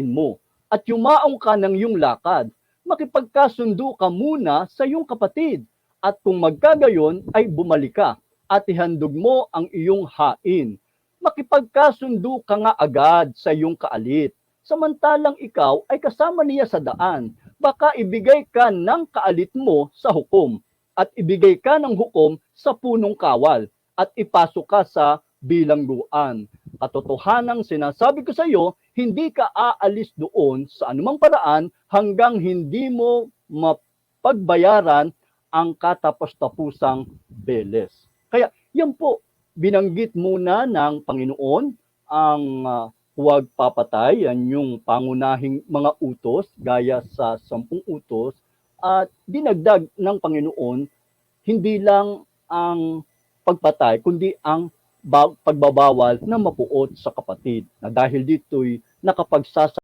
mo at yumaong ka ng iyong lakad. Makipagkasundo ka muna sa iyong kapatid at kung magkagayon ay bumalik ka at ihandog mo ang iyong hain. Makipagkasundo ka nga agad sa iyong kaalit, samantalang ikaw ay kasama niya sa daan. Baka ibigay ka ng kaalit mo sa hukom at ibigay ka ng hukom sa punong kawal at ipasok ka sa bilangguan. Katotohanang sinasabi ko sa iyo, hindi ka aalis doon sa anumang paraan hanggang hindi mo mapagbayaran ang katapos-tapusang beles. Kaya yan po, binanggit muna ng Panginoon ang huwag papatay, yan yung pangunahing mga utos gaya sa 10 utos, at dinagdag ng Panginoon hindi lang ang pagpatay kundi ang pagbabawal na mapuot sa kapatid, na dahil dito'y nakapagsasa